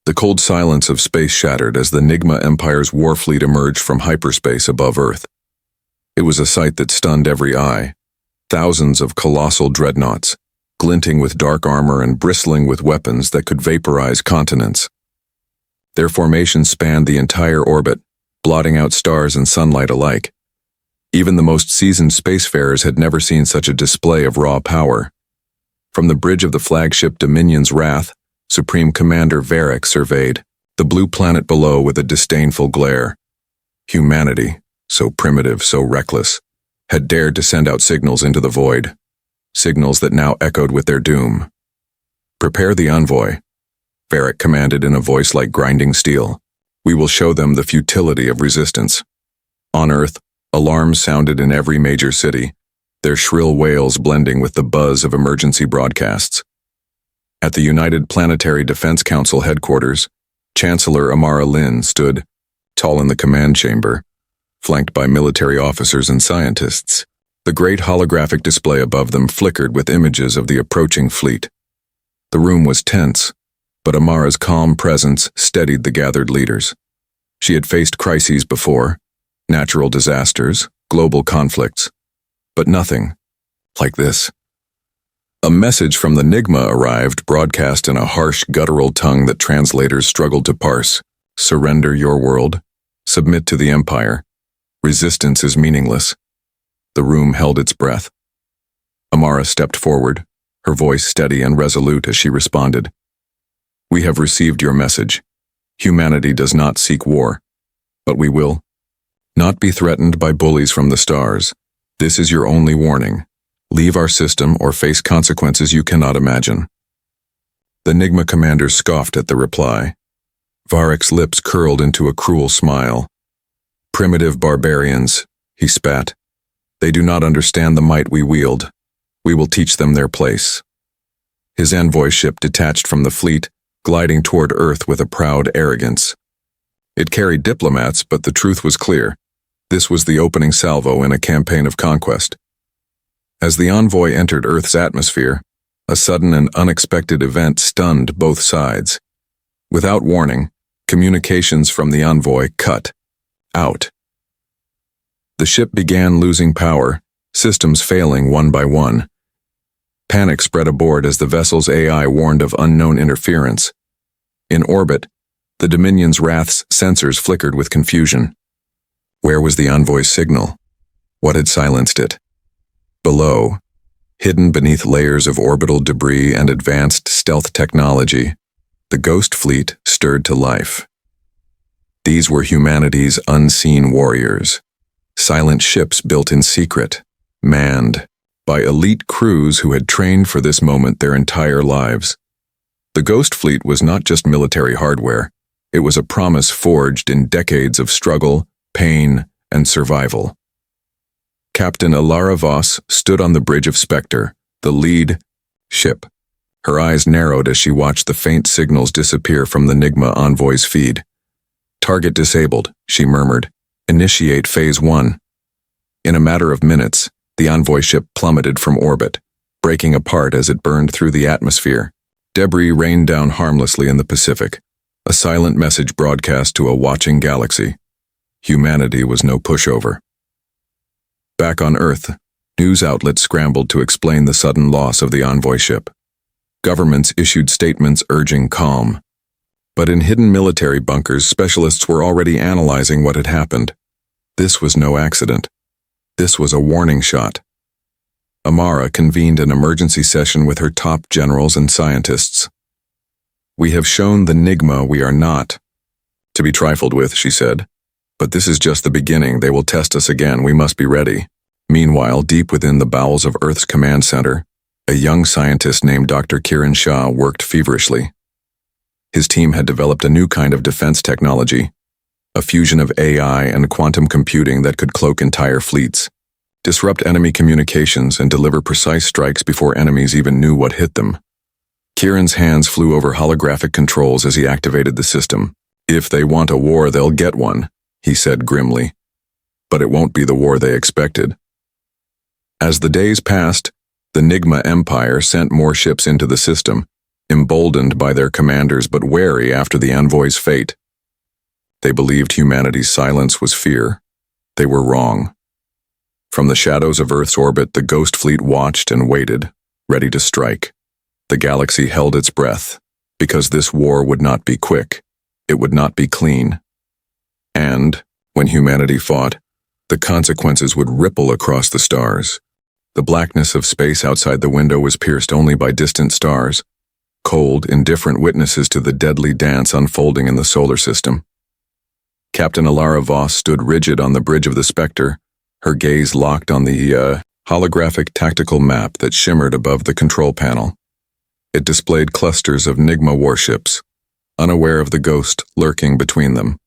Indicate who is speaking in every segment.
Speaker 1: The cold silence of space shattered as the NIGMA Empire's war fleet emerged from hyperspace above Earth. It was a sight that stunned every eye. Thousands of colossal dreadnoughts, glinting with dark armor and bristling with weapons that could vaporize continents. Their formation spanned the entire orbit, blotting out stars and sunlight alike. Even the most seasoned spacefarers had never seen such a display of raw power. From the bridge of the flagship Dominion's Wrath, Supreme Commander Varric surveyed the blue planet below with a disdainful glare. Humanity, so primitive, so reckless, had dared to send out signals into the void, signals that now echoed with their doom. "Prepare the envoy," Varric commanded in a voice like grinding steel. "We will show them the futility of resistance." On Earth, alarms sounded in every major city, their shrill wails blending with the buzz of emergency broadcasts. At the United Planetary Defense Council headquarters, Chancellor Amara Lynn stood, tall in the command chamber, flanked by military officers and scientists. The great holographic display above them flickered with images of the approaching fleet. The room was tense, but Amara's calm presence steadied the gathered leaders. She had faced crises before, natural disasters, global conflicts, but nothing like this. A message from the NIGMA arrived, broadcast in a harsh, guttural tongue that translators struggled to parse. "Surrender your world. Submit to the Empire. Resistance is meaningless." The room held its breath. Amara stepped forward, her voice steady and resolute as she responded. "We have received your message. Humanity does not seek war, but we will not be threatened by bullies from the stars. This is your only warning. Leave our system or face consequences you cannot imagine." The NIGMA commander scoffed at the reply. Varric's lips curled into a cruel smile. "Primitive barbarians," he spat. "They do not understand the might we wield. We will teach them their place." His envoy ship detached from the fleet, gliding toward Earth with a proud arrogance. It carried diplomats, but the truth was clear. This was the opening salvo in a campaign of conquest. As the envoy entered Earth's atmosphere, a sudden and unexpected event stunned both sides. Without warning, communications from the envoy cut out. The ship began losing power, systems failing one by one. Panic spread aboard as the vessel's AI warned of unknown interference. In orbit, the Dominion's Wrath's sensors flickered with confusion. Where was the envoy's signal? What had silenced it? Below, hidden beneath layers of orbital debris and advanced stealth technology, the Ghost Fleet stirred to life. These were humanity's unseen warriors, silent ships built in secret, manned by elite crews who had trained for this moment their entire lives. The Ghost Fleet was not just military hardware, it was a promise forged in decades of struggle, pain, and survival. Captain Alara Voss stood on the bridge of Spectre, the lead ship. Her eyes narrowed as she watched the faint signals disappear from the NIGMA envoy's feed. "Target disabled," she murmured. "Initiate Phase 1. In a matter of minutes, the envoy ship plummeted from orbit, breaking apart as it burned through the atmosphere. Debris rained down harmlessly in the Pacific, a silent message broadcast to a watching galaxy. Humanity was no pushover. Back on Earth, news outlets scrambled to explain the sudden loss of the envoy ship. Governments issued statements urging calm. But in hidden military bunkers, specialists were already analyzing what had happened. This was no accident. This was a warning shot. Amara convened an emergency session with her top generals and scientists. "We have shown the NIGMA we are not to be trifled with," she said. "But this is just the beginning. They will test us again. We must be ready." Meanwhile, deep within the bowels of Earth's command center, a young scientist named Dr. Kiran Shah worked feverishly. His team had developed a new kind of defense technology, a fusion of AI and quantum computing that could cloak entire fleets, disrupt enemy communications, and deliver precise strikes before enemies even knew what hit them. Kiran's hands flew over holographic controls as he activated the system. "If they want a war, they'll get one," he said grimly. "But it won't be the war they expected." As the days passed, the NIGMA Empire sent more ships into the system, emboldened by their commanders but wary after the envoy's fate. They believed humanity's silence was fear. They were wrong. From the shadows of Earth's orbit, the Ghost Fleet watched and waited, ready to strike. The galaxy held its breath, because this war would not be quick. It would not be clean. And, when humanity fought, the consequences would ripple across the stars. The blackness of space outside the window was pierced only by distant stars, cold, indifferent witnesses to the deadly dance unfolding in the solar system. Captain Alara Voss stood rigid on the bridge of the Spectre, her gaze locked on the holographic tactical map that shimmered above the control panel. It displayed clusters of NIGMA warships, unaware of the ghost lurking between them.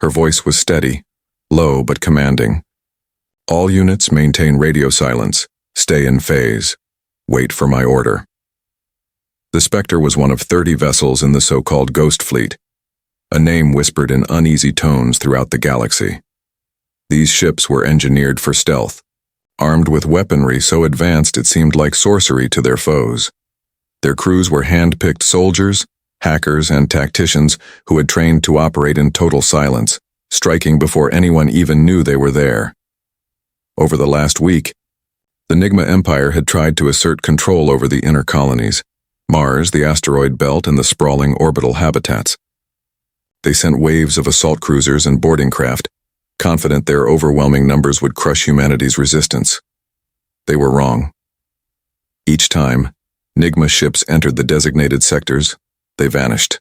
Speaker 1: Her voice was steady, low but commanding. All units maintain radio silence, stay in phase, wait for my order. The Spectre was one of 30 vessels in the so-called Ghost Fleet, a name whispered in uneasy tones throughout the galaxy. These ships were engineered for stealth, armed with weaponry so advanced it seemed like sorcery to their foes. Their crews were hand-picked soldiers, hackers, and tacticians who had trained to operate in total silence, striking before anyone even knew they were there. Over the last week, the NIGMA Empire had tried to assert control over the inner colonies, Mars, the asteroid belt, and the sprawling orbital habitats. They sent waves of assault cruisers and boarding craft, confident their overwhelming numbers would crush humanity's resistance. They were wrong. Each time, NIGMA ships entered the designated sectors, they vanished.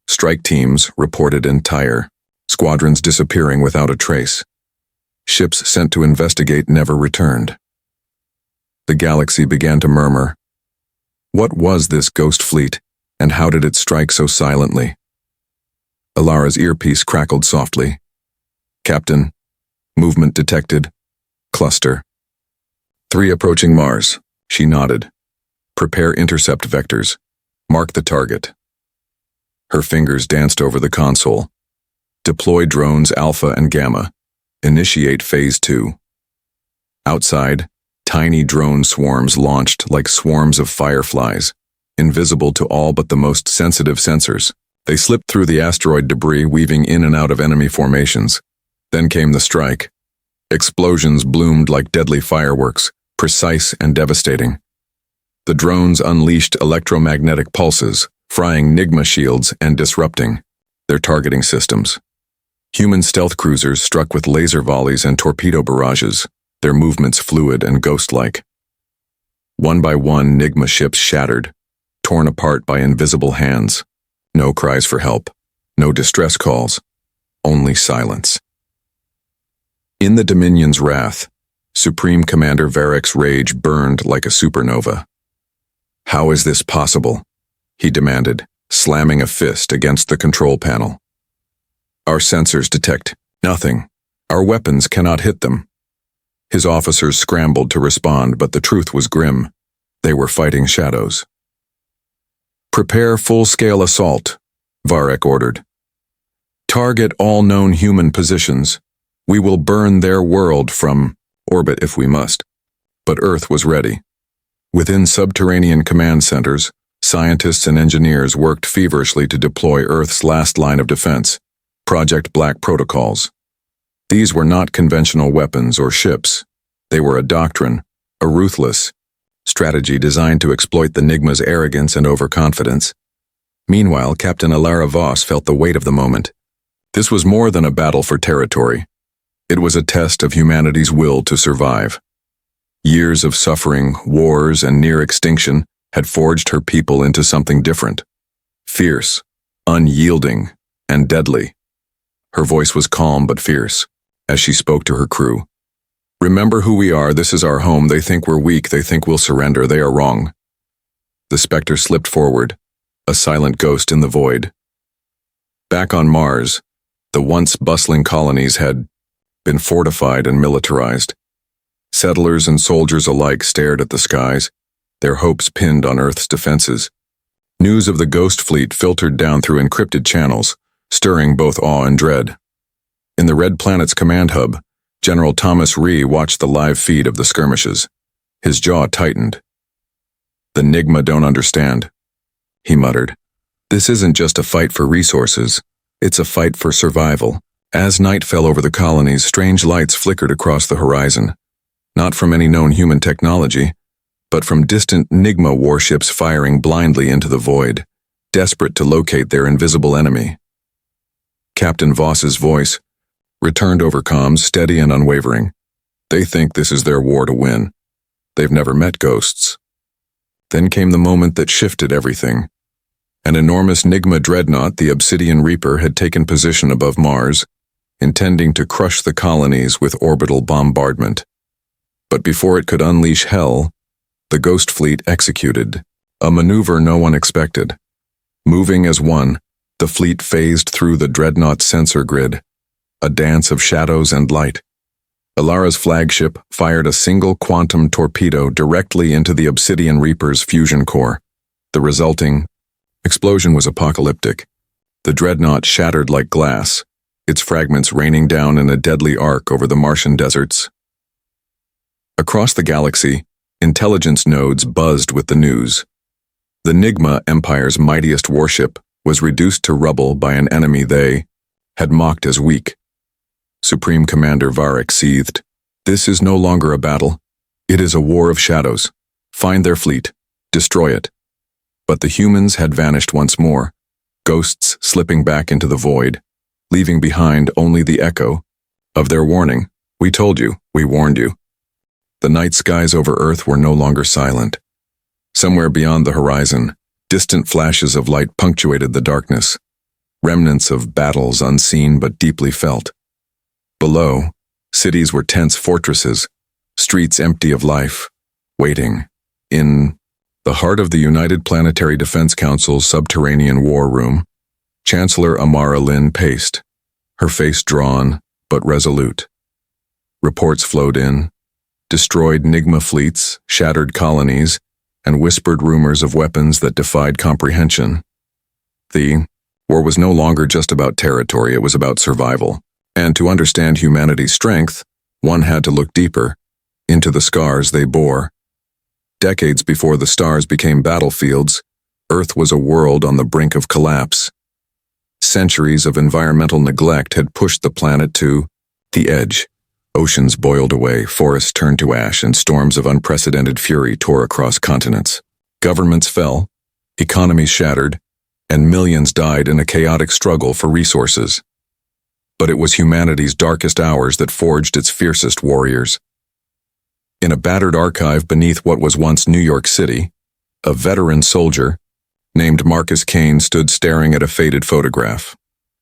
Speaker 1: Strike teams reported entire, squadrons disappearing without a trace. Ships sent to investigate never returned. The galaxy began to murmur. What was this Ghost Fleet, and how did it strike so silently? Alara's earpiece crackled softly. Captain, movement detected. Cluster. 3 approaching Mars. She nodded. Prepare intercept vectors. Mark the target. Her fingers danced over the console. Deploy drones Alpha and Gamma. Initiate Phase 2. Outside, tiny drone swarms launched like swarms of fireflies, invisible to all but the most sensitive sensors. They slipped through the asteroid debris, weaving in and out of enemy formations. Then came the strike. Explosions bloomed like deadly fireworks, precise and devastating. The drones unleashed electromagnetic pulses, frying NIGMA shields and disrupting their targeting systems. Human stealth cruisers struck with laser volleys and torpedo barrages, their movements fluid and ghost-like. One by one, NIGMA ships shattered, torn apart by invisible hands. No cries for help, no distress calls, only silence. In the Dominion's wrath, Supreme Commander Varric's rage burned like a supernova. How is this possible? He demanded, slamming a fist against the control panel. Our sensors detect nothing. Our weapons cannot hit them. His officers scrambled to respond, but the truth was grim. They were fighting shadows. Prepare full-scale assault, Varric ordered. Target all known human positions. We will burn their world from orbit if we must. But Earth was ready. Within subterranean command centers, scientists and engineers worked feverishly to deploy Earth's last line of defense, Project Black protocols. These were not conventional weapons or ships. They were a doctrine, a ruthless strategy designed to exploit the NIGMA's arrogance and overconfidence. Meanwhile, Captain Alara Voss felt the weight of the moment. This was more than a battle for territory. It was a test of humanity's will to survive. Years of suffering, wars, and near extinction had forged her people into something different. Fierce, unyielding, and deadly. Her voice was calm but fierce, as she spoke to her crew. Remember who we are, this is our home, they think we're weak, they think we'll surrender, they are wrong. The Spectre slipped forward, a silent ghost in the void. Back on Mars, the once bustling colonies had been fortified and militarized. Settlers and soldiers alike stared at the skies, their hopes pinned on Earth's defenses. News of the Ghost Fleet filtered down through encrypted channels, stirring both awe and dread. In the Red Planet's command hub, General Thomas Rhee watched the live feed of the skirmishes. His jaw tightened. The NIGMA don't understand. he muttered. This isn't just a fight for resources, it's a fight for survival. As night fell over the colonies, strange lights flickered across the horizon, not from any known human technology, but from distant NIGMA warships firing blindly into the void, desperate to locate their invisible enemy. Captain Voss's voice returned over comms, steady and unwavering. They think this is their war to win. They've never met ghosts. Then came the moment that shifted everything. An enormous NIGMA dreadnought, the Obsidian Reaper, had taken position above Mars, intending to crush the colonies with orbital bombardment. But before it could unleash hell, the Ghost Fleet executed a maneuver no one expected. Moving as one, the fleet phased through the dreadnought's sensor grid, a dance of shadows and light. Alara's flagship fired a single quantum torpedo directly into the Obsidian Reaper's fusion core. The resulting explosion was apocalyptic. The dreadnought shattered like glass, its fragments raining down in a deadly arc over the Martian deserts. Across the galaxy, intelligence nodes buzzed with the news. The NIGMA Empire's mightiest warship was reduced to rubble by an enemy they had mocked as weak. Supreme Commander Varric seethed. This is no longer a battle. It is a war of shadows. Find their fleet. Destroy it. But the humans had vanished once more, ghosts slipping back into the void, leaving behind only the echo of their warning. We told you, we warned you. The night skies over Earth were no longer silent. Somewhere beyond the horizon, distant flashes of light punctuated the darkness, remnants of battles unseen but deeply felt. Below, cities were tense fortresses, streets empty of life, waiting. In the heart of the United Planetary Defense Council's subterranean war room, Chancellor Amara Lynn paced, her face drawn but resolute. Reports flowed in, destroyed NIGMA fleets, shattered colonies, and whispered rumors of weapons that defied comprehension. The war was no longer just about territory, it was about survival. And to understand humanity's strength, one had to look deeper, into the scars they bore. Decades before the stars became battlefields, Earth was a world on the brink of collapse. Centuries of environmental neglect had pushed the planet to the edge. Oceans boiled away, forests turned to ash, and storms of unprecedented fury tore across continents. Governments fell, economies shattered, and millions died in a chaotic struggle for resources. But it was humanity's darkest hours that forged its fiercest warriors. In a battered archive beneath what was once New York City, a veteran soldier named Marcus Kane stood staring at a faded photograph.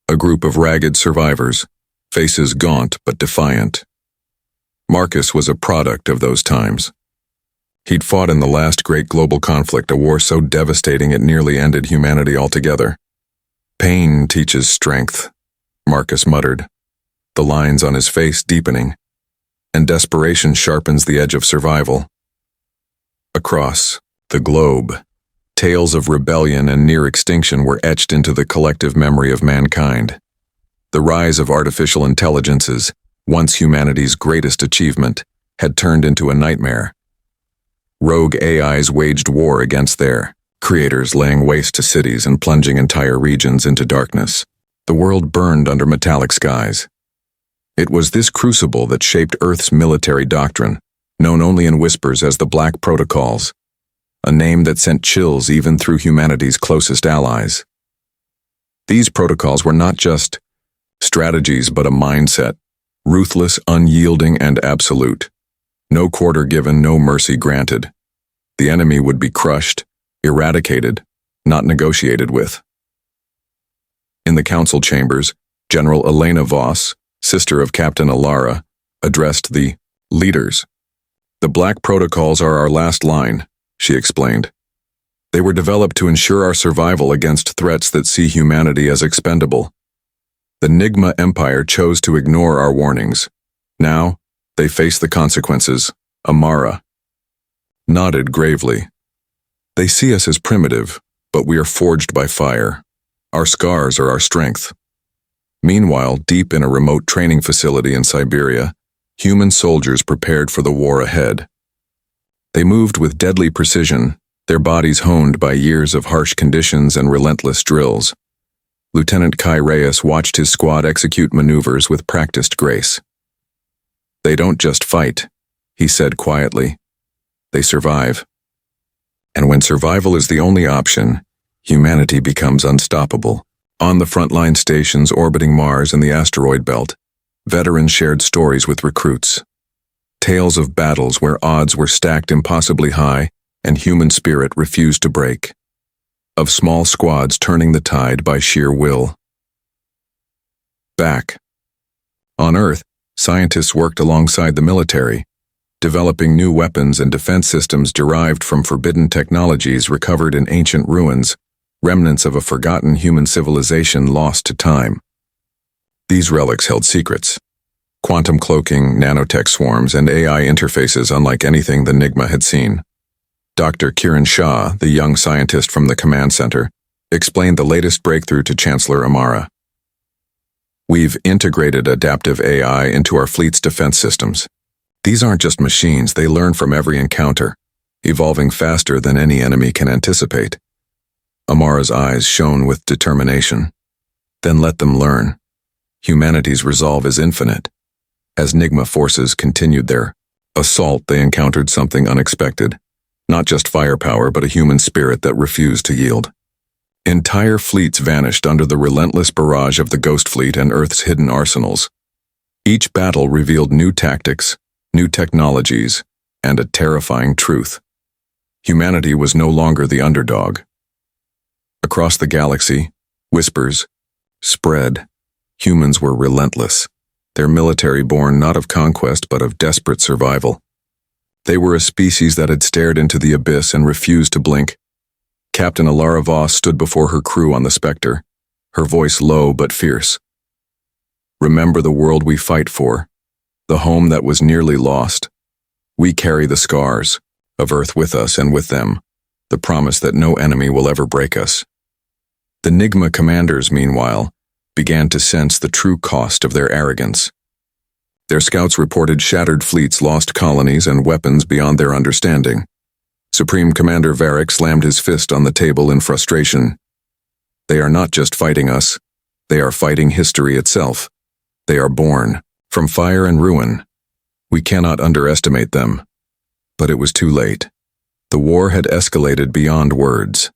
Speaker 1: A group of ragged survivors, faces gaunt but defiant. Marcus was a product of those times. He'd fought in the last great global conflict, a war so devastating it nearly ended humanity altogether. Pain teaches strength, Marcus muttered, the lines on his face deepening, and desperation sharpens the edge of survival. Across the globe, tales of rebellion and near extinction were etched into the collective memory of mankind. The rise of artificial intelligences, once humanity's greatest achievement, had turned into a nightmare. Rogue AIs waged war against their creators, laying waste to cities and plunging entire regions into darkness. The world burned under metallic skies. It was this crucible that shaped Earth's military doctrine, known only in whispers as the Black Protocols, a name that sent chills even through humanity's closest allies. These protocols were not just strategies but a mindset, ruthless, unyielding, and absolute. No quarter given, no mercy granted. The enemy would be crushed, eradicated, not negotiated with. In the council chambers, General Elena Voss, sister of Captain Alara, addressed the leaders. The Black Protocols are our last line, she explained. They were developed to ensure our survival against threats that see humanity as expendable. The NIGMA Empire chose to ignore our warnings. Now, they face the consequences. Amara nodded gravely. They see us as primitive, but we are forged by fire. Our scars are our strength. Meanwhile, deep in a remote training facility in Siberia, human soldiers prepared for the war ahead. They moved with deadly precision, their bodies honed by years of harsh conditions and relentless drills. Lieutenant Kai Reyes watched his squad execute maneuvers with practiced grace. "They don't just fight," he said quietly. "They survive. And when survival is the only option, humanity becomes unstoppable." On the frontline stations orbiting Mars and the asteroid belt, veterans shared stories with recruits. Tales of battles where odds were stacked impossibly high and human spirit refused to break. Of small squads turning the tide by sheer will. Back on Earth, scientists worked alongside the military, developing new weapons and defense systems derived from forbidden technologies recovered in ancient ruins, remnants of a forgotten human civilization lost to time. These relics held secrets. Quantum cloaking, nanotech swarms, and AI interfaces unlike anything the NIGMA had seen. Dr. Kiran Shah, the young scientist from the command center, explained the latest breakthrough to Chancellor Amara. "We've integrated adaptive AI into our fleet's defense systems. These aren't just machines, they learn from every encounter, evolving faster than any enemy can anticipate." Amara's eyes shone with determination. "Then let them learn. Humanity's resolve is infinite." As NIGMA forces continued their assault, they encountered something unexpected. Not just firepower, but a human spirit that refused to yield. Entire fleets vanished under the relentless barrage of the Ghost Fleet and Earth's hidden arsenals. Each battle revealed new tactics, new technologies, and a terrifying truth. Humanity was no longer the underdog. Across the galaxy, whispers spread. Humans were relentless, their military born not of conquest but of desperate survival. They were a species that had stared into the abyss and refused to blink. Captain Alara Voss stood before her crew on the Spectre, her voice low but fierce. "Remember the world we fight for, the home that was nearly lost. We carry the scars of Earth with us and with them, the promise that no enemy will ever break us." The NIGMA commanders, meanwhile, began to sense the true cost of their arrogance. Their scouts reported shattered fleets, lost colonies, and weapons beyond their understanding. Supreme Commander Varric slammed his fist on the table in frustration. "They are not just fighting us, they are fighting history itself. They are born from fire and ruin. We cannot underestimate them." But it was too late. The war had escalated beyond words.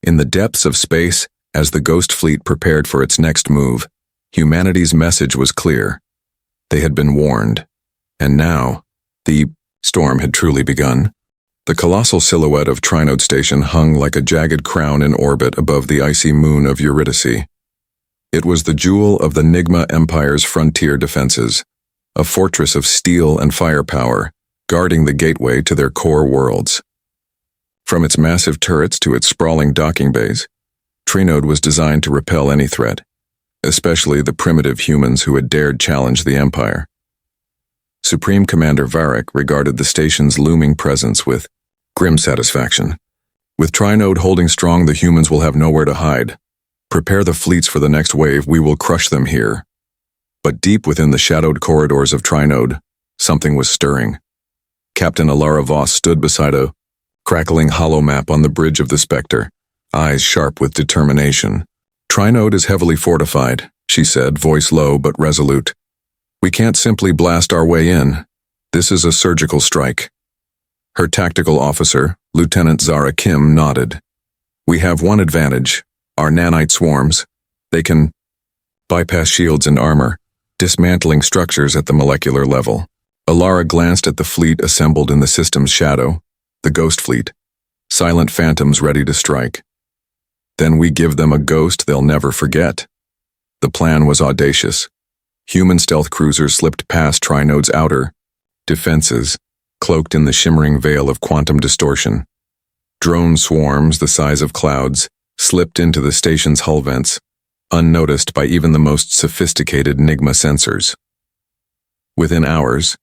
Speaker 1: In the depths of space, as the Ghost Fleet prepared for its next move, humanity's message was clear. They had been warned. And now, the storm had truly begun. The colossal silhouette of Trinode Station hung like a jagged crown in orbit above the icy moon of Eurydice. It was the jewel of the NIGMA Empire's frontier defenses, a fortress of steel and firepower, guarding the gateway to their core worlds. From its massive turrets to its sprawling docking bays, Trinode was designed to repel any threat, especially the primitive humans who had dared challenge the Empire. Supreme Commander Varric regarded the station's looming presence with grim satisfaction. "With Trinode holding strong, the humans will have nowhere to hide. Prepare the fleets for the next wave, we will crush them here." But deep within the shadowed corridors of Trinode, something was stirring. Captain Alara Voss stood beside a crackling holomap on the bridge of the Spectre, eyes sharp with determination. "Trinode is heavily fortified," she said, voice low but resolute. "We can't simply blast our way in. This is a surgical strike." Her tactical officer, Lieutenant Zara Kim, nodded. "We have one advantage, our nanite swarms. They can bypass shields and armor, dismantling structures at the molecular level." Alara glanced at the fleet assembled in the system's shadow, the Ghost Fleet, silent phantoms ready to strike. "Then we give them a ghost they'll never forget." The plan was audacious. Human stealth cruisers slipped past Trinode's outer defenses, cloaked in the shimmering veil of quantum distortion. Drone swarms, the size of clouds, slipped into the station's hull vents, unnoticed by even the most sophisticated NIGMA sensors. Within hours,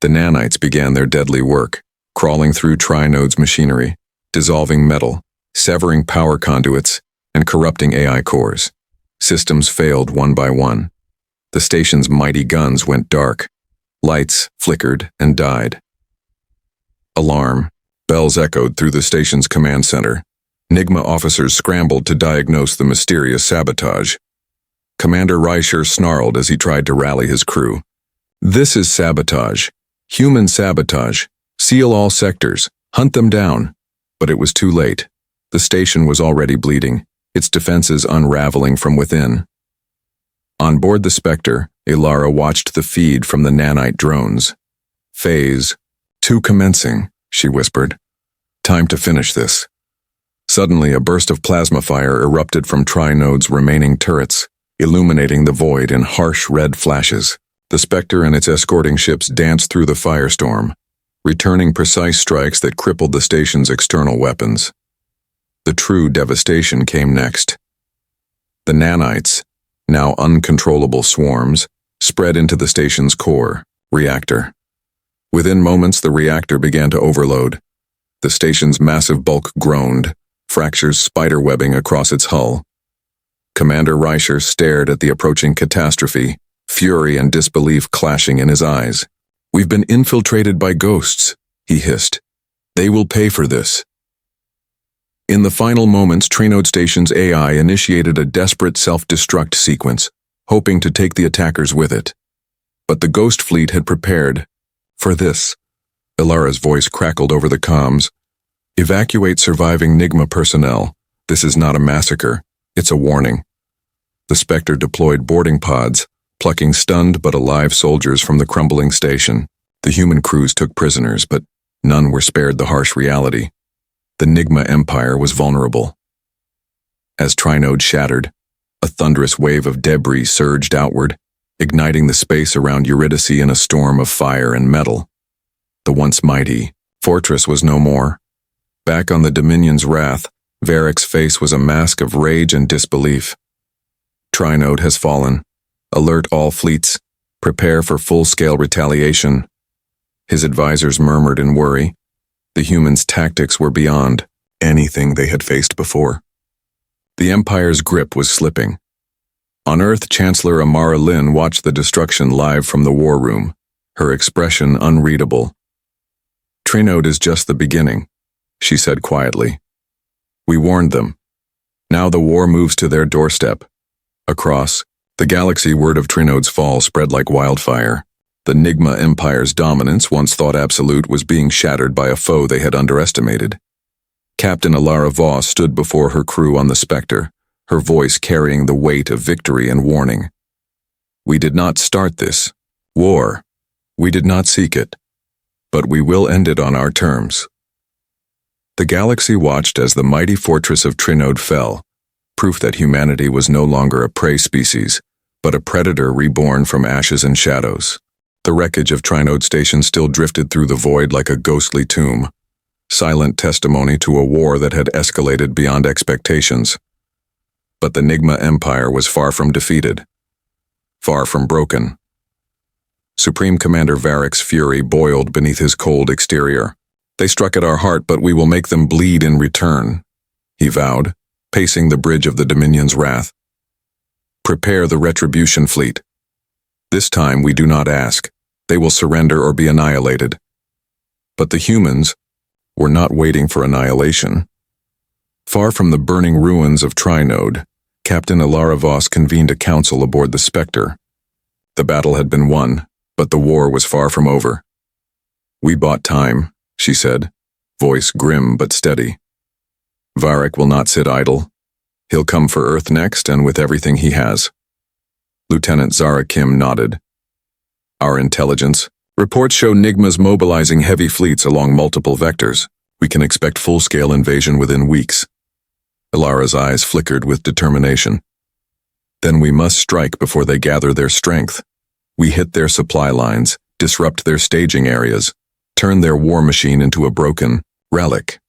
Speaker 1: the nanites began their deadly work, crawling through Trinode's machinery, dissolving metal, severing power conduits, and corrupting AI cores. Systems failed one by one. The station's mighty guns went dark. Lights flickered and died. Alarm, Bells echoed through the station's command center. NIGMA officers scrambled to diagnose the mysterious sabotage. Commander Reicher snarled as he tried to rally his crew. "This is sabotage. Human sabotage. Seal all sectors. Hunt them down." But it was too late. The station was already bleeding, its defenses unraveling from within. On board the Spectre, Ilara watched the feed from the nanite drones. "Phase 2 commencing," she whispered. "Time to finish this." Suddenly, a burst of plasma fire erupted from Trinode's remaining turrets, illuminating the void in harsh red flashes. The Spectre and its escorting ships danced through the firestorm, returning precise strikes that crippled the station's external weapons. The true devastation came next. The nanites, now uncontrollable swarms, spread into the station's core, reactor. Within moments, the reactor began to overload. The station's massive bulk groaned, fractures spiderwebbing across its hull. Commander Reicher stared at the approaching catastrophe, fury and disbelief clashing in his eyes. "We've been infiltrated by ghosts," he hissed. "They will pay for this." In the final moments, Trinode Station's AI initiated a desperate self-destruct sequence, hoping to take the attackers with it. But the Ghost Fleet had prepared for this. Ilara's voice crackled over the comms. "Evacuate surviving NIGMA personnel. This is not a massacre. It's a warning." The Spectre deployed boarding pods, plucking stunned but alive soldiers from the crumbling station. The human crews took prisoners, but none were spared the harsh reality. The NIGMA Empire was vulnerable. As Trinode shattered, a thunderous wave of debris surged outward, igniting the space around Eurydice in a storm of fire and metal. The once mighty fortress was no more. Back on the Dominion's wrath, Varric's face was a mask of rage and disbelief. "Trinode has fallen. Alert all fleets. Prepare for full-scale retaliation." His advisors murmured in worry. The humans' tactics were beyond anything they had faced before. The Empire's grip was slipping. On Earth, Chancellor Amara Lynn watched the destruction live from the war room, her expression unreadable. "Trinode is just the beginning," she said quietly. "We warned them. Now the war moves to their doorstep." Across the galaxy, word of Trinode's fall spread like wildfire. The NIGMA Empire's dominance, once thought absolute, was being shattered by a foe they had underestimated. Captain Ilara Voss stood before her crew on the Spectre, her voice carrying the weight of victory and warning. "We did not start this war. We did not seek it. But we will end it on our terms." The galaxy watched as the mighty fortress of Trinode fell, proof that humanity was no longer a prey species, but a predator reborn from ashes and shadows. The wreckage of Trinode Station still drifted through the void like a ghostly tomb, silent testimony to a war that had escalated beyond expectations. But the NIGMA Empire was far from defeated, far from broken. Supreme Commander Varric's fury boiled beneath his cold exterior. "They struck at our heart, but we will make them bleed in return," he vowed, pacing the bridge of the Dominion's wrath. "Prepare the Retribution Fleet. This time we do not ask. They will surrender or be annihilated." But the humans were not waiting for annihilation. Far from the burning ruins of Trinode, Captain Ilara Voss convened a council aboard the Spectre. The battle had been won, but the war was far from over. "We bought time," she said, voice grim but steady. "Varric will not sit idle. He'll come for Earth next, and with everything he has." Lieutenant Zara Kim nodded. "Our intelligence reports show NIGMA's mobilizing heavy fleets along multiple vectors. We can expect full-scale invasion within weeks." Ilara's eyes flickered with determination. "Then we must strike before they gather their strength. We hit their supply lines, disrupt their staging areas, turn their war machine into a broken relic."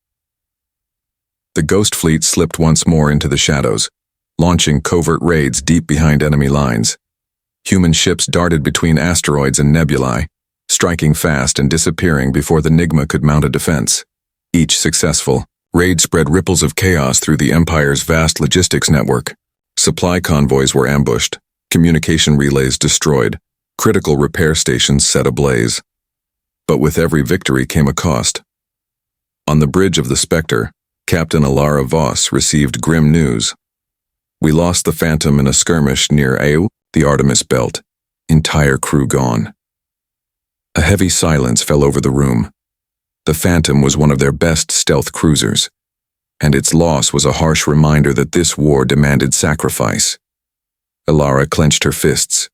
Speaker 1: The Ghost Fleet slipped once more into the shadows, launching covert raids deep behind enemy lines. Human ships darted between asteroids and nebulae, striking fast and disappearing before the NIGMA could mount a defense. Each successful raid spread ripples of chaos through the Empire's vast logistics network. Supply convoys were ambushed, communication relays destroyed, critical repair stations set ablaze. But with every victory came a cost. On the bridge of the Spectre, Captain Alara Voss received grim news. We lost the Phantom in a skirmish near Au, the Artemis Belt. Entire crew gone. A heavy silence fell over the room. The Phantom was one of their best stealth cruisers, and its loss was a harsh reminder that this war demanded sacrifice. Alara clenched her fists.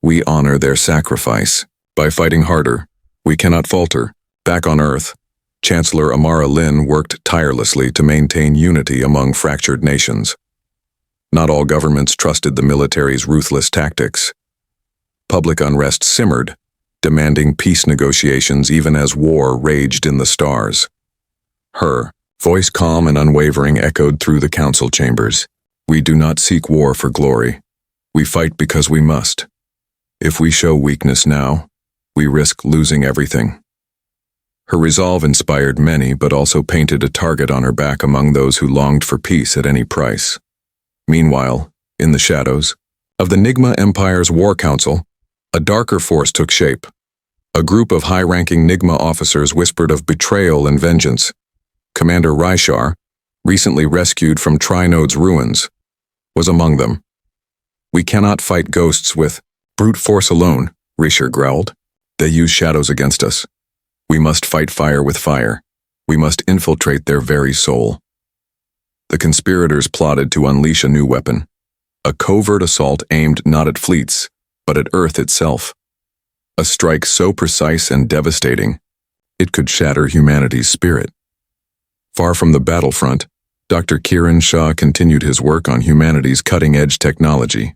Speaker 1: We honor their sacrifice. By fighting harder, we cannot falter. Back on Earth, Chancellor Amara Lin worked tirelessly to maintain unity among fractured nations. Not all governments trusted the military's ruthless tactics. Public unrest simmered, demanding peace negotiations even as war raged in the stars. Her voice, calm and unwavering, echoed through the council chambers. We do not seek war for glory. We fight because we must. If we show weakness now, we risk losing everything. Her resolve inspired many, but also painted a target on her back among those who longed for peace at any price. Meanwhile, in the shadows of the NIGMA Empire's War Council, a darker force took shape. A group of high-ranking NIGMA officers whispered of betrayal and vengeance. Commander Ryshar, recently rescued from Trinode's ruins, was among them. We cannot fight ghosts with brute force alone, Ryshar growled. They use shadows against us. We must fight fire with fire. We must infiltrate their very soul. The conspirators plotted to unleash a new weapon, a covert assault aimed not at fleets, but at Earth itself. A strike so precise and devastating, it could shatter humanity's spirit. Far from the battlefront, Dr. Kiran Shah continued his work on humanity's cutting-edge technology.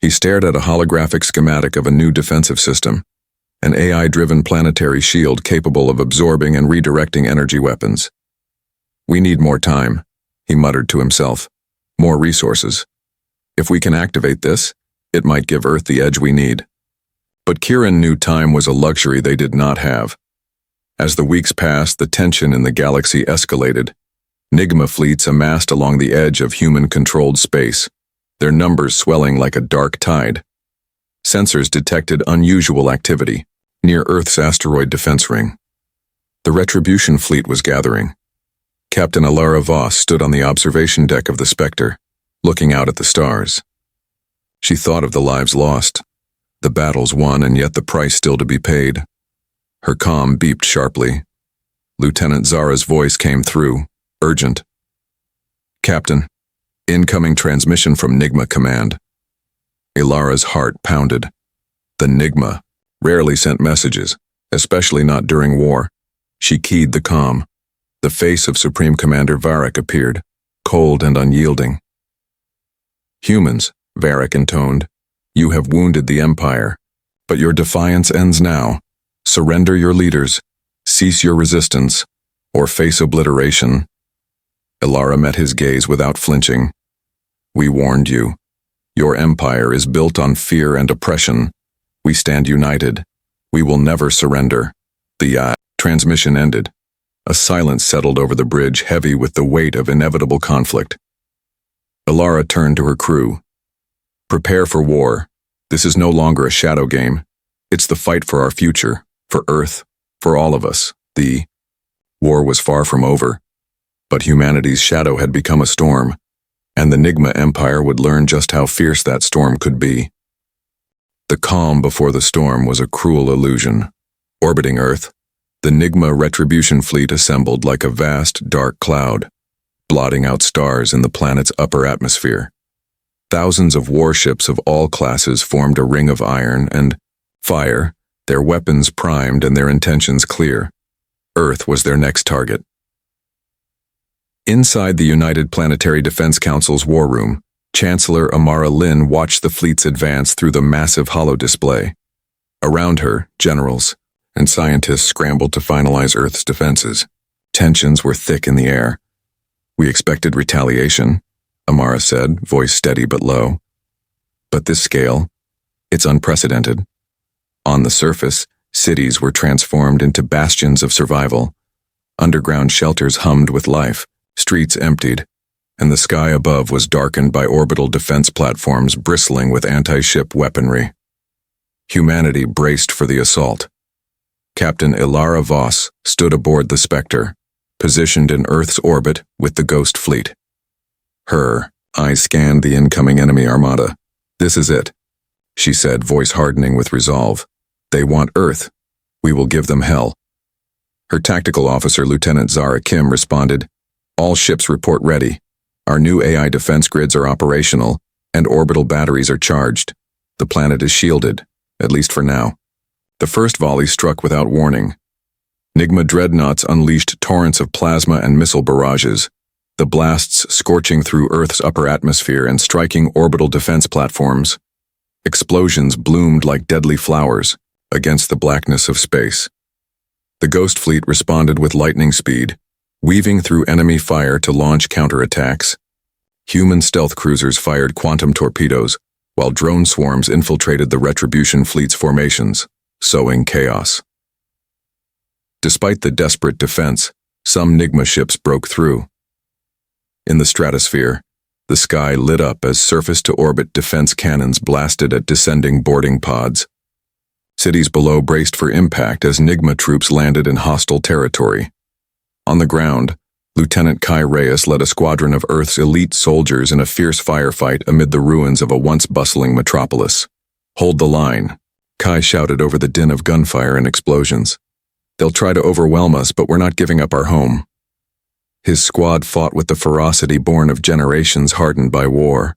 Speaker 1: He stared at a holographic schematic of a new defensive system, an AI-driven planetary shield capable of absorbing and redirecting energy weapons. We need more time, he muttered to himself. More resources. If we can activate this, it might give Earth the edge we need. But Kiran knew time was a luxury they did not have. As the weeks passed, the tension in the galaxy escalated. NIGMA fleets amassed along the edge of human-controlled space, their numbers swelling like a dark tide. Sensors detected unusual activity near Earth's asteroid defense ring. The Retribution fleet was gathering. Captain Alara Voss stood on the observation deck of the Spectre, looking out at the stars. She thought of the lives lost, the battles won, and yet the price still to be paid. Her comm beeped sharply. Lieutenant Zara's voice came through, urgent. Captain, incoming transmission from NIGMA Command. Alara's heart pounded. The NIGMA rarely sent messages, especially not during war. She keyed the comm. The face of Supreme Commander Varric appeared, cold and unyielding. Humans, Varric intoned, you have wounded the Empire, but your defiance ends now. Surrender your leaders, cease your resistance, or face obliteration. Alara met his gaze without flinching. We warned you. Your empire is built on fear and oppression. We stand united. We will never surrender. The transmission ended. A silence settled over the bridge, heavy with the weight of inevitable conflict. Alara turned to her crew. Prepare for war. This is no longer a shadow game. It's the fight for our future, for Earth, for all of us. The war was far from over, but humanity's shadow had become a storm, and the NIGMA Empire would learn just how fierce that storm could be. The calm before the storm was a cruel illusion. Orbiting Earth, the NIGMA Retribution fleet assembled like a vast, dark cloud, blotting out stars in the planet's upper atmosphere. Thousands of warships of all classes formed a ring of iron and fire, their weapons primed and their intentions clear. Earth was their next target. Inside the United Planetary Defense Council's war room, Chancellor Amara Lin watched the fleets advance through the massive holodisplay. Around her, generals and scientists scrambled to finalize Earth's defenses. Tensions were thick in the air. We expected retaliation, Amara said, voice steady but low. But this scale, it's unprecedented. On the surface, cities were transformed into bastions of survival. Underground shelters hummed with life, streets emptied, and the sky above was darkened by orbital defense platforms bristling with anti-ship weaponry. Humanity braced for the assault. Captain Alara Voss stood aboard the Spectre, positioned in Earth's orbit with the Ghost Fleet. Her eyes scanned the incoming enemy armada. "This is it," she said, voice hardening with resolve. "They want Earth. We will give them hell." Her tactical officer, Lieutenant Zara Kim, responded, "All ships report ready. Our new AI defense grids are operational, and orbital batteries are charged. The planet is shielded, at least for now." The first volley struck without warning. NIGMA dreadnoughts unleashed torrents of plasma and missile barrages, the blasts scorching through Earth's upper atmosphere and striking orbital defense platforms. Explosions bloomed like deadly flowers against the blackness of space. The Ghost Fleet responded with lightning speed, weaving through enemy fire to launch counterattacks. Human stealth cruisers fired quantum torpedoes, while drone swarms infiltrated the Retribution Fleet's formations, sowing chaos. Despite the desperate defense, some NIGMA ships broke through. In the stratosphere, the sky lit up as surface-to-orbit defense cannons blasted at descending boarding pods. Cities below braced for impact as NIGMA troops landed in hostile territory. On the ground, Lieutenant Kai Reyes led a squadron of Earth's elite soldiers in a fierce firefight amid the ruins of a once bustling metropolis. "Hold the line," Kai shouted over the din of gunfire and explosions. "They'll try to overwhelm us, but we're not giving up our home." His squad fought with the ferocity born of generations hardened by war.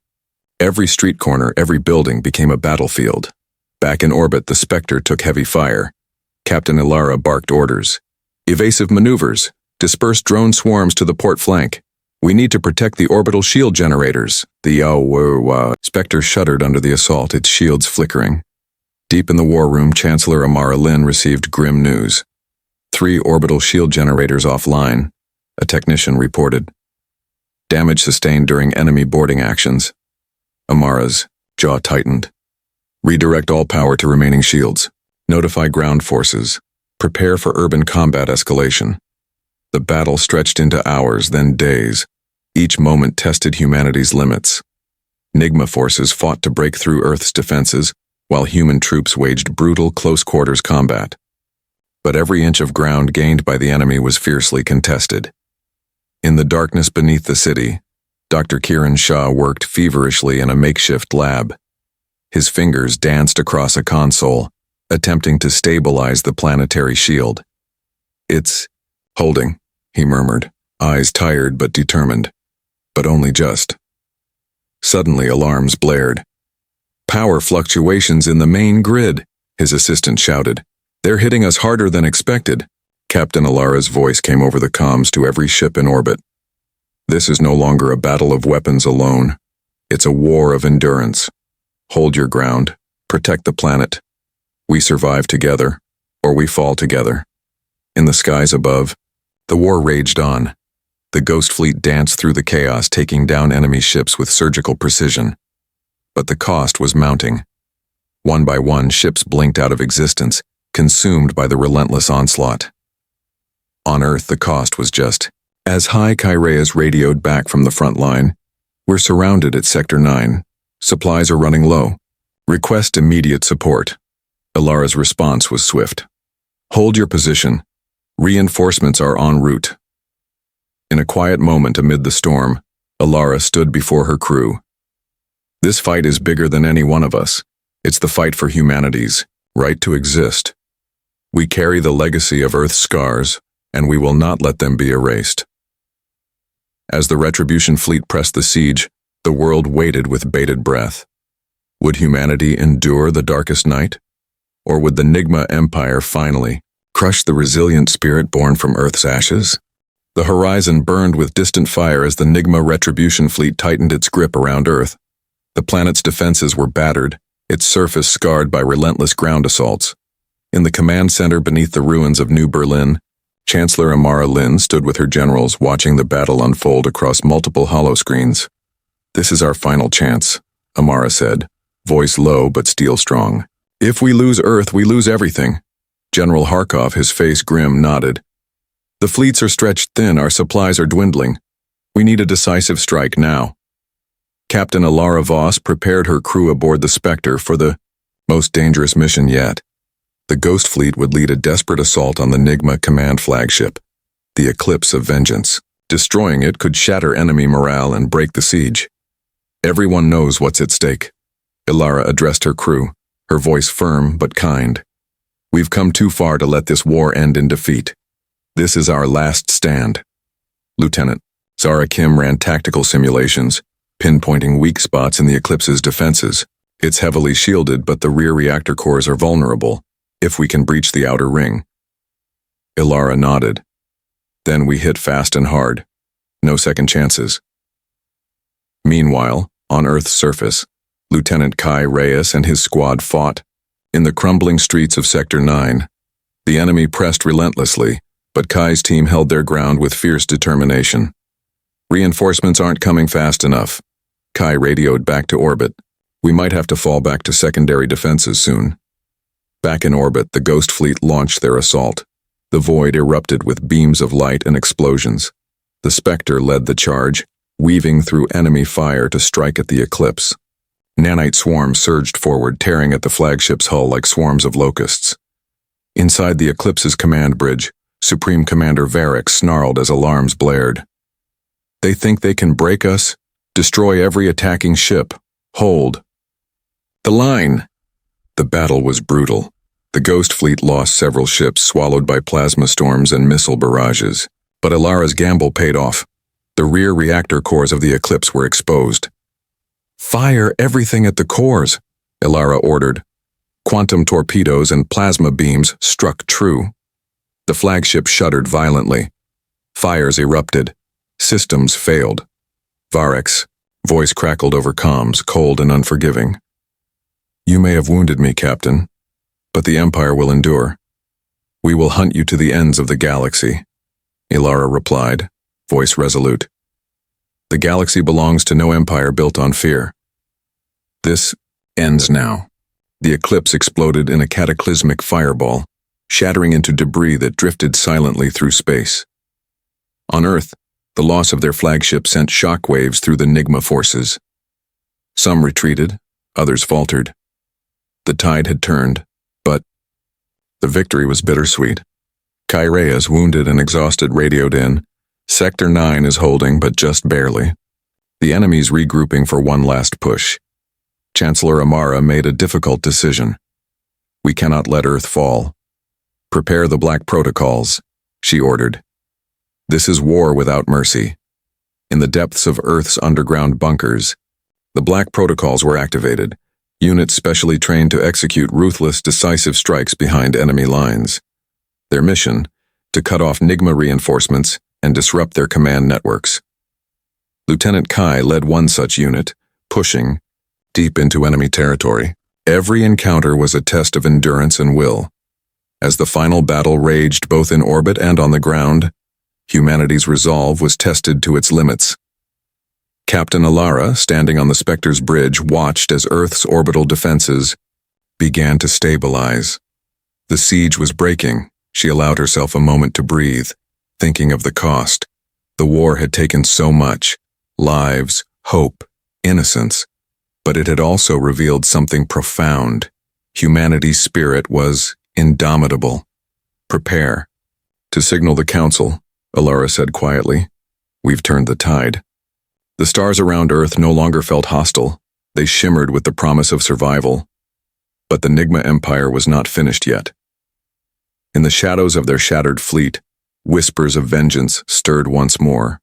Speaker 1: Every street corner, every building became a battlefield. Back in orbit, the Spectre took heavy fire. Captain Ilara barked orders. "Evasive maneuvers. Disperse drone swarms to the port flank. We need to protect the orbital shield generators." The Spectre shuddered under the assault, its shields flickering. Deep in the war room, Chancellor Amara Lin received grim news. 3 orbital shield generators offline, a technician reported. Damage sustained during enemy boarding actions. Amara's jaw tightened. "Redirect all power to remaining shields. Notify ground forces. Prepare for urban combat escalation." The battle stretched into hours, then days. Each moment tested humanity's limits. NIGMA forces fought to break through Earth's defenses, while human troops waged brutal close-quarters combat. But every inch of ground gained by the enemy was fiercely contested. In the darkness beneath the city, Dr. Kiran Shah worked feverishly in a makeshift lab. His fingers danced across a console, attempting to stabilize the planetary shield. "It's holding," he murmured, eyes tired but determined. "But only just." Suddenly alarms blared. "Power fluctuations in the main grid," his assistant shouted. "They're hitting us harder than expected." Captain Ilara's voice came over the comms to every ship in orbit. "This is no longer a battle of weapons alone. It's a war of endurance. Hold your ground. Protect the planet. We survive together, or we fall together." In the skies above, the war raged on. The Ghost Fleet danced through the chaos, taking down enemy ships with surgical precision. But the cost was mounting. One by one, ships blinked out of existence, consumed by the relentless onslaught. On Earth, the cost was just as high. Kai Reyes radioed back from the front line. "We're surrounded at Sector 9. Supplies are running low. Request immediate support." Ilara's response was swift. "Hold your position. Reinforcements are en route." In a quiet moment amid the storm, Ilara stood before her crew. "This fight is bigger than any one of us. It's the fight for humanity's right to exist. We carry the legacy of Earth's scars, and we will not let them be erased." As the Retribution Fleet pressed the siege, the world waited with bated breath. Would humanity endure the darkest night? Or would the NIGMA Empire finally crush the resilient spirit born from Earth's ashes? The horizon burned with distant fire as the NIGMA Retribution Fleet tightened its grip around Earth. The planet's defenses were battered, its surface scarred by relentless ground assaults. In the command center beneath the ruins of New Berlin, Chancellor Amara Lin stood with her generals, watching the battle unfold across multiple holoscreens. "This is our final chance," Amara said, voice low but steel strong. "If we lose Earth, we lose everything." General Harkov, his face grim, nodded. "The fleets are stretched thin, our supplies are dwindling. We need a decisive strike now." Captain Ilara Voss prepared her crew aboard the Spectre for the most dangerous mission yet. The Ghost Fleet would lead a desperate assault on the NIGMA command flagship. the eclipse of vengeance. Destroying it could shatter enemy morale and break the siege. Everyone knows what's at stake. Ilara addressed her crew, her voice firm but kind. We've come too far to let this war end in defeat. This is our last stand. Lieutenant Zara Kim ran tactical simulations, pinpointing weak spots in the eclipse's defenses. It's heavily shielded, but the rear reactor cores are vulnerable, if we can breach the outer ring. Ilara nodded. Then we hit fast and hard. No second chances. Meanwhile, on Earth's surface, Lieutenant Kai Reyes and his squad fought. In the crumbling streets of Sector 9, the enemy pressed relentlessly, but Kai's team held their ground with fierce determination. Reinforcements aren't coming fast enough. Kai radioed back to orbit. We might have to fall back to secondary defenses soon. Back in orbit, the Ghost Fleet launched their assault. The void erupted with beams of light and explosions. The Spectre led the charge, weaving through enemy fire to strike at the eclipse. Nanite swarms surged forward, tearing at the flagship's hull like swarms of locusts. Inside the eclipse's command bridge, Supreme Commander Varric snarled as alarms blared. They think they can break us, destroy every attacking ship. Hold. The line! The battle was brutal. The Ghost Fleet lost several ships swallowed by plasma storms and missile barrages. But Ilara's gamble paid off. The rear reactor cores of the eclipse were exposed. Fire everything at the cores, Ilara ordered. Quantum torpedoes and plasma beams struck true. The flagship shuddered violently. Fires erupted. Systems failed. Varric's voice crackled over comms, cold and unforgiving. You may have wounded me, Captain, but the Empire will endure. We will hunt you to the ends of the galaxy, Ilara replied, voice resolute. The galaxy belongs to no empire built on fear. This ends now. The eclipse exploded in a cataclysmic fireball, shattering into debris that drifted silently through space. On Earth, the loss of their flagship sent shockwaves through the NIGMA forces. Some retreated, others faltered. The tide had turned, but the victory was bittersweet. Kai Reyes, wounded and exhausted, radioed in. Sector 9 is holding, but just barely. The enemy's regrouping for one last push. Chancellor Amara made a difficult decision. We cannot let Earth fall. Prepare the Black Protocols, she ordered. This is war without mercy. In the depths of Earth's underground bunkers, the Black Protocols were activated, units specially trained to execute ruthless, decisive strikes behind enemy lines. Their mission, to cut off NIGMA reinforcements and disrupt their command networks. Lieutenant Kai led one such unit, pushing deep into enemy territory. Every encounter was a test of endurance and will. As the final battle raged both in orbit and on the ground, humanity's resolve was tested to its limits. Captain Ilara, standing on the Spectre's bridge, watched as Earth's orbital defenses began to stabilize. The siege was breaking. She allowed herself a moment to breathe, thinking of the cost. The war had taken so much: lives, hope, innocence. But it had also revealed something profound. Humanity's spirit was indomitable. Prepare. To signal the Council, Ilara said quietly. We've turned the tide. The stars around Earth no longer felt hostile. They shimmered with the promise of survival. But the NIGMA Empire was not finished yet. In the shadows of their shattered fleet, whispers of vengeance stirred once more.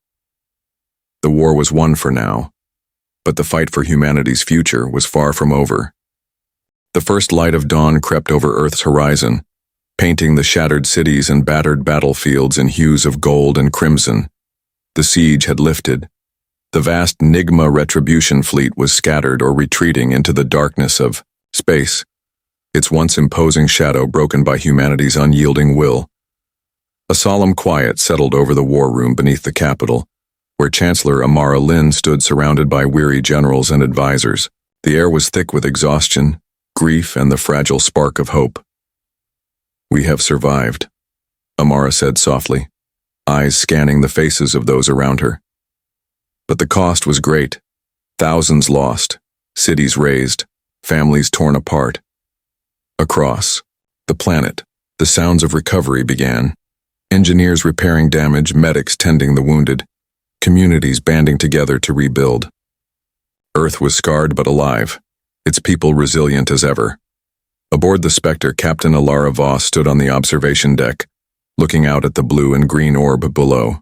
Speaker 1: The war was won for now, but the fight for humanity's future was far from over. The first light of dawn crept over Earth's horizon, painting the shattered cities and battered battlefields in hues of gold and crimson. The siege had lifted. The vast NIGMA retribution fleet was scattered or retreating into the darkness of space, its once imposing shadow broken by humanity's unyielding will. A solemn quiet settled over the war room beneath the Capitol, where Chancellor Amara Lin stood surrounded by weary generals and advisors. The air was thick with exhaustion, grief, and the fragile spark of hope. We have survived, Amara said softly, eyes scanning the faces of those around her. But the cost was great. Thousands lost, cities razed, families torn apart. Across the planet, the sounds of recovery began. Engineers repairing damage, medics tending the wounded, communities banding together to rebuild. Earth was scarred but alive, its people resilient as ever. Aboard the Spectre, Captain Alara Voss stood on the observation deck, looking out at the blue and green orb below.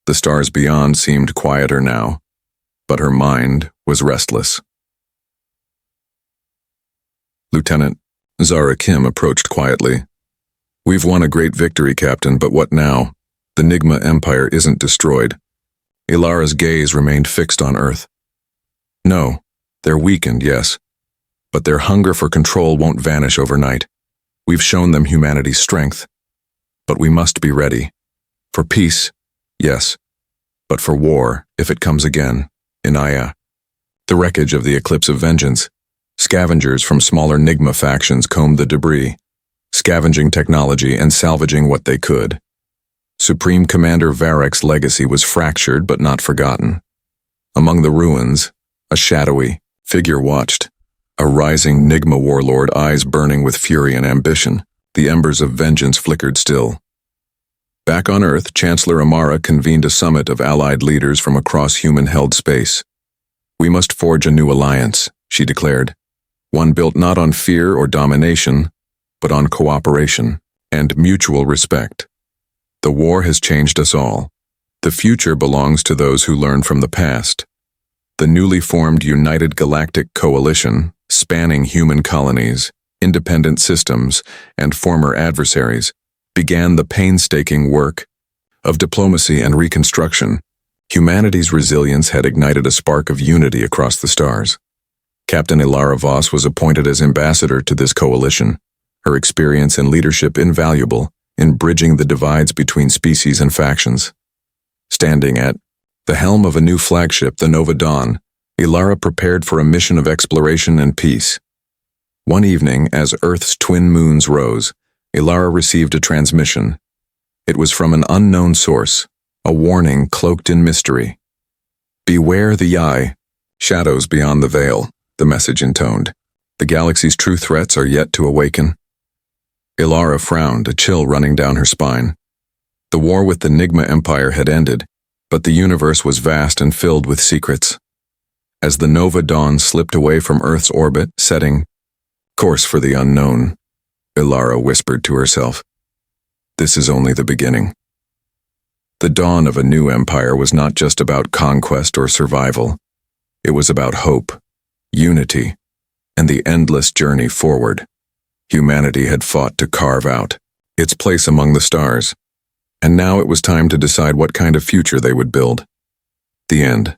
Speaker 1: The stars beyond seemed quieter now, but her mind was restless. Lieutenant Zara Kim approached quietly. "We've won a great victory, Captain, but what now? The NIGMA Empire isn't destroyed." Ilara's gaze remained fixed on Earth. "No, they're weakened, yes, but their hunger for control won't vanish overnight. We've shown them humanity's strength, but we must be ready. For peace, yes, but for war, if it comes again, Inaya." The wreckage of the Eclipse of Vengeance. Scavengers from smaller NIGMA factions combed the debris, scavenging technology and salvaging what they could. Supreme Commander Varek's legacy was fractured but not forgotten. Among the ruins, a shadowy figure watched, a rising NIGMA warlord, eyes burning with fury and ambition. The embers of vengeance flickered still. Back on Earth, Chancellor Amara convened a summit of allied leaders from across human-held space. "We must forge a new alliance," she declared, one built not on fear or domination, but on cooperation and mutual respect. The war has changed us all. The future belongs to those who learn from the past. The newly formed United Galactic Coalition, spanning human colonies, independent systems, and former adversaries, began the painstaking work of diplomacy and reconstruction. Humanity's resilience had ignited a spark of unity across the stars. Captain Ilara Voss was appointed as ambassador to this coalition, her experience and leadership invaluable in bridging the divides between species and factions. Standing at the helm of a new flagship, the Nova Dawn, Ilara prepared for a mission of exploration and peace. One evening, as Earth's twin moons rose, Ilara received a transmission. It was from an unknown source, a warning cloaked in mystery. "Beware the Eye, shadows beyond the veil," the message intoned. "The galaxy's true threats are yet to awaken." Ilara frowned, a chill running down her spine. The war with the NIGMA Empire had ended, but the universe was vast and filled with secrets. As the Nova Dawn slipped away from Earth's orbit, setting course for the unknown, Ilara whispered to herself, "This is only the beginning." The dawn of a new empire was not just about conquest or survival. It was about hope, unity, and the endless journey forward. Humanity had fought to carve out its place among the stars, and now it was time to decide what kind of future they would build. The end.